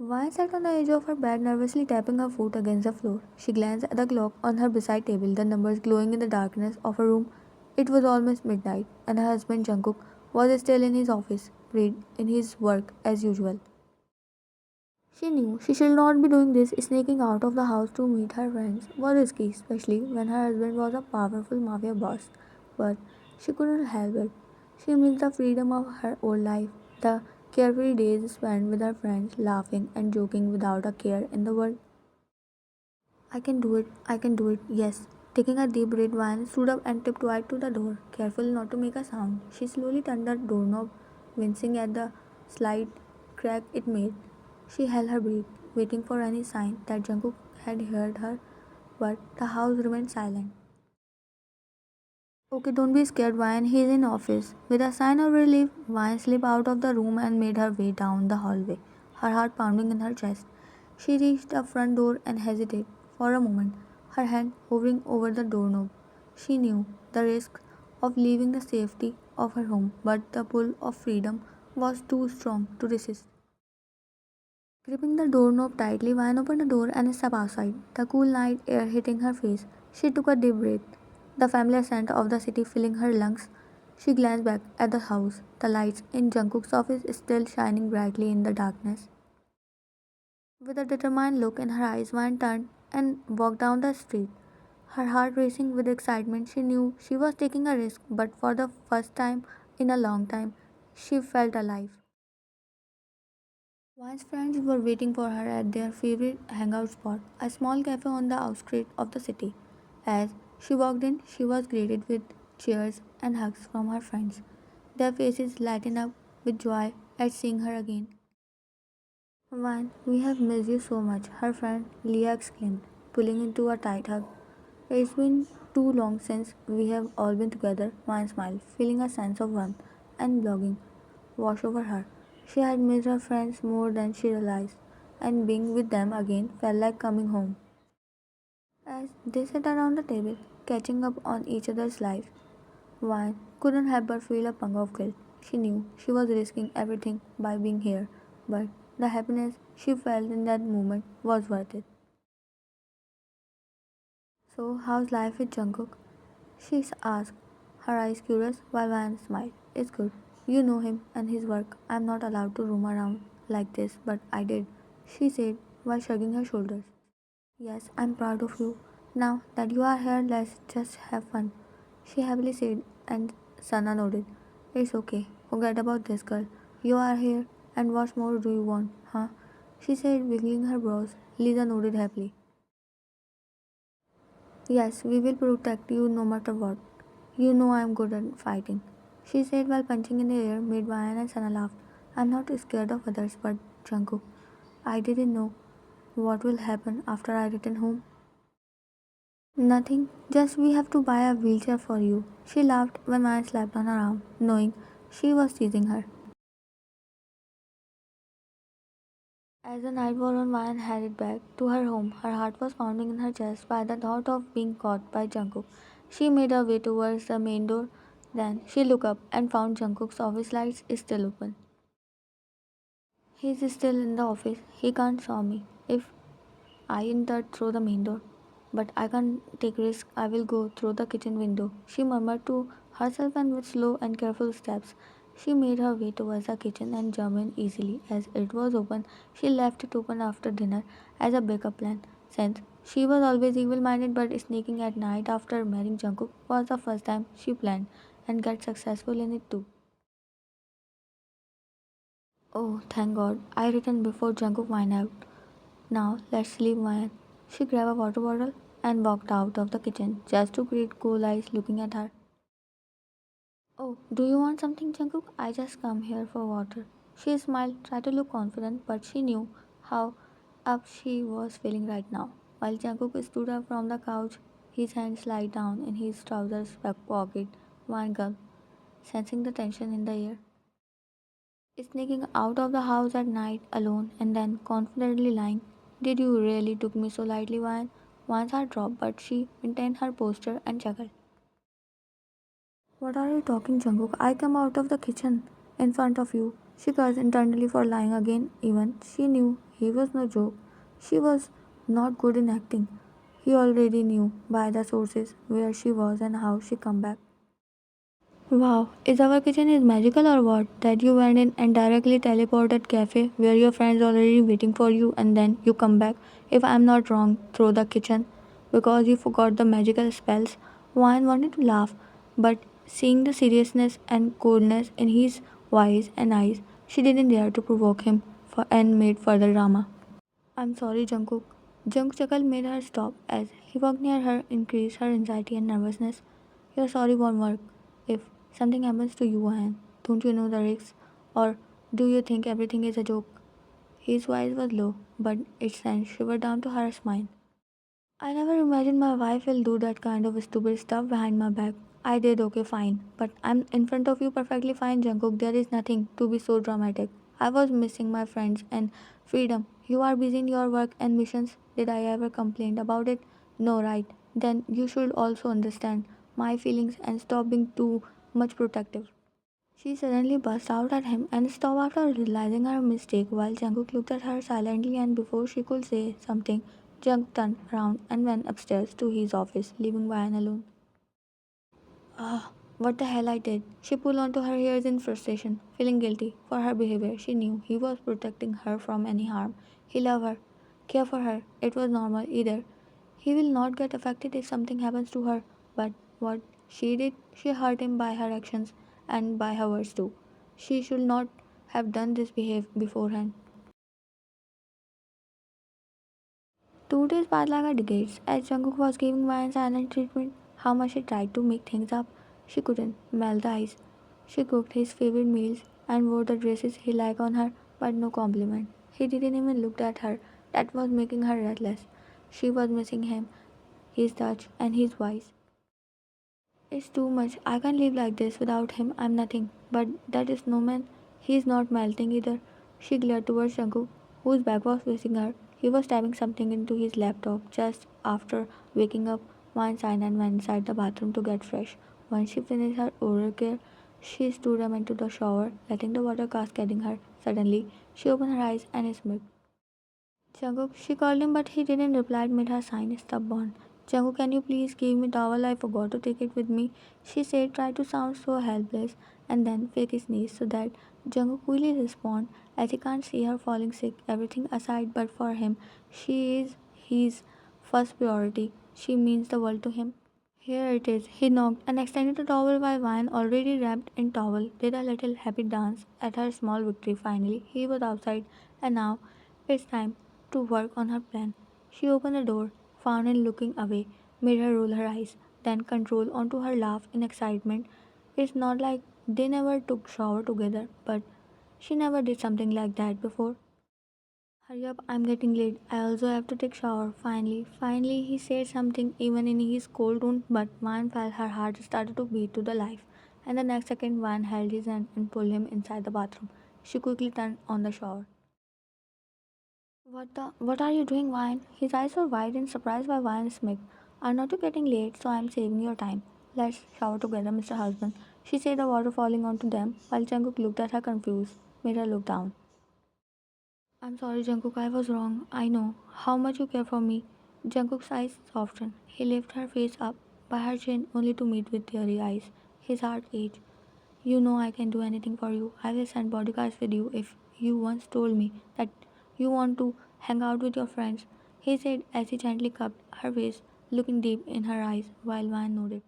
Vine sat on the edge of her bed, nervously tapping her foot against the floor. She glanced at the clock on her beside table, the numbers glowing in the darkness of her room. It was almost midnight, and her husband Jungkook was still in his office, buried in his work as usual. She knew she should not be doing this. Sneaking out of the house to meet her friends was risky, especially when her husband was a powerful mafia boss. But she couldn't help it. She missed the freedom of her old life, the carefree days spent with her friends, laughing and joking without a care in the world. I can do it, yes. Taking a deep breath, Van stood up and tiptoed to the door, careful not to make a sound. She slowly turned the doorknob, wincing at the slight crack it made. She held her breath, waiting for any sign that Jungkook had heard her, but the house remained silent. Okay, don't be scared, Vine. He's in office. With a sign of relief, Vine slipped out of the room and made her way down the hallway, her heart pounding in her chest. She reached the front door and hesitated for a moment, her hand hovering over the doorknob. She knew the risk of leaving the safety of her home, but the pull of freedom was too strong to resist. Gripping the doorknob tightly, Vine opened the door and stepped outside, the cool night air hitting her face. She took a deep breath, the familiar scent of the city filling her lungs. She glanced back at the house, the lights in Jungkook's office still shining brightly in the darkness. With a determined look in her eyes, Vine turned and walked down the street. Her heart racing with excitement, she knew she was taking a risk, but for the first time in a long time, she felt alive. Vine's friends were waiting for her at their favorite hangout spot, a small cafe on the outskirts of the city. As she walked in, she was greeted with cheers and hugs from her friends. Their faces lightened up with joy at seeing her again. Vine, we have missed you so much, her friend Leah exclaimed, pulling into a tight hug. It's been too long since we have all been together. Vine smiled, feeling a sense of warmth and belonging wash over her. She had missed her friends more than she realized, and being with them again felt like coming home. As they sat around the table, catching up on each other's lives, Vine couldn't help but feel a pang of guilt. She knew she was risking everything by being here, but the happiness she felt in that moment was worth it. So, how's life with Jungkook? She asked, her eyes curious while Van smiled. It's good. You know him and his work. I'm not allowed to roam around like this, but I did, she said while shrugging her shoulders. Yes, I'm proud of you. Now that you are here, let's just have fun, she happily said, and Sana nodded. It's okay. Forget about this girl. You are here, and what more do you want, huh? She said, wiggling her brows. Lisa nodded happily. Yes, we will protect you no matter what. You know I'm good at fighting, she said while punching in the air made Ryan and Sana laugh. I'm not scared of others, but Jungkook, I didn't know what will happen after I return home. Nothing, just we have to buy a wheelchair for you. She laughed when Ryan slapped on her arm, knowing she was teasing her. As the night wore on, Ryan headed back to her home. Her heart was pounding in her chest by the thought of being caught by Jungkook. She made her way towards the main door. Then she looked up and found Jungkook's office lights still open. He's still in the office. He can't saw me if I enter through the main door. But I can't take risk. I will go through the kitchen window, she murmured to herself, and with slow and careful steps she made her way towards the kitchen and jumped in easily as it was open. She left it open after dinner as a backup plan, since she was always evil minded, but sneaking at night after marrying Jungkook was the first time she planned and got successful in it too. Oh, thank God, I returned before Jungkook went out. Now let's leave Mayan. She grabbed a water bottle and walked out of the kitchen just to greet cool eyes looking at her. Oh, do you want something, Jungkook? I just come here for water. She smiled, tried to look confident, but she knew how up she was feeling right now. While Jungkook stood up from the couch, his hand slid down in his trousers back pocket, one gulp, sensing the tension in the air. Sneaking out of the house at night alone and then confidently lying. Did you really took me so lightly, Van? Van's heart dropped, but she maintained her posture and chuckled. What are you talking, Jungkook? I come out of the kitchen in front of you. She cursed internally for lying again, even she knew he was no joke. She was not good in acting. He already knew by the sources where she was and how she come back. Wow, is our kitchen is magical or what? That you went in and directly teleported cafe where your friends already waiting for you and then you come back. If I'm not wrong, through the kitchen because you forgot the magical spells. Wine wanted to laugh, but seeing the seriousness and coldness in his voice and eyes, she didn't dare to provoke him for and made further drama. I'm sorry, Jungkook. Jung's chuckle made her stop as he walked near her, increased her anxiety and nervousness. Your sorry won't work. If something happens to you, Anne, don't you know the risks? Or do you think everything is a joke? His voice was low, but it sent shiver down to her spine. I never imagined my wife will do that kind of stupid stuff behind my back. I did okay, fine. But I'm in front of you perfectly fine, Jungkook. There is nothing to be so dramatic. I was missing my friends and freedom. You are busy in your work and missions. Did I ever complain about it? No, right. Then you should also understand my feelings and stop being too much protective. She suddenly burst out at him and stopped after realizing her mistake while Jungkook looked at her silently and before she could say something, Jungkook turned around and went upstairs to his office, leaving Ryan alone. Ah, what the hell I did? She pulled onto her ears in frustration, feeling guilty for her behavior. She knew he was protecting her from any harm. He loved her, cared for her. It was normal either. He will not get affected if something happens to her. But what she did, she hurt him by her actions and by her words too. She should not have done this behave beforehand. 2 days passed like a decades. As Jungkook was giving Ryan silent treatment, how much she tried to make things up, she couldn't melt the ice. She cooked his favorite meals and wore the dresses he liked on her, but no compliment. He didn't even look at her. That was making her restless. She was missing him, his touch, and his voice. It's too much. I can't live like this without him. I'm nothing. But that is no man. He is not melting either. She glared towards Jungkook, whose back was facing her. He was typing something into his laptop just after waking up. One sighed and went inside the bathroom to get fresh. Once she finished her oral care, she stood up into the shower, letting the water cascading her. Suddenly, she opened her eyes and smiled. Jungkook, she called him, but he didn't reply. It made her sign stubborn. Jungkook, can you please give me towel? I forgot to take it with me. She said, try to sound so helpless, and then fake his sneeze so that Jungkook quickly respond as he can't see her falling sick. Everything aside, but for him, she is his first priority. She means the world to him. Here it is. He knocked and extended the towel while Vine, already wrapped in towel, did a little happy dance at her small victory. Finally, he was outside, and now it's time to work on her plan. She opened the door, found him looking away, made her roll her eyes, then control onto her laugh in excitement. It's not like they never took shower together, but she never did something like that before. Hurry up, I'm getting late. I also have to take shower. Finally, he said something even in his cold tone, but Van felt her heart started to beat to the life. And the next second, Van held his hand and pulled him inside the bathroom. She quickly turned on the shower. What are you doing, Van? His eyes were wide and surprised by Van's smirk. Are not you getting late, so I'm saving your time. Let's shower together, Mr. Husband. She said, the water falling onto them, while Jungkook looked at her confused, made her look down. I'm sorry, Jungkook, I was wrong. I know how much you care for me. Jungkook's eyes softened. He lifted her face up by her chin only to meet with teary eyes. His heart ached. You know I can do anything for you. I will send bodyguards with you if you once told me that you want to hang out with your friends. He said as he gently cupped her face, looking deep in her eyes while Van nodded.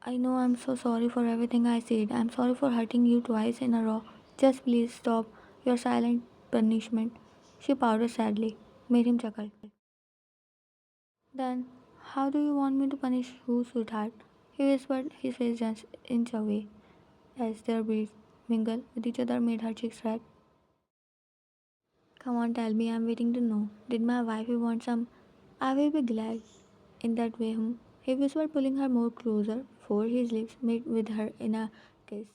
I know I'm so sorry for everything I said. I'm sorry for hurting you twice in a row. Just please stop your silent punishment. She pouted sadly, made him chuckle. Then, how do you want me to punish you, sweetheart? He whispered, his face just inch away as their breaths mingled with each other made her cheeks red. Come on, tell me, I'm waiting to know. Did my wife want some? I will be glad in that way, He whispered, pulling her more closer before his lips met with her in a kiss.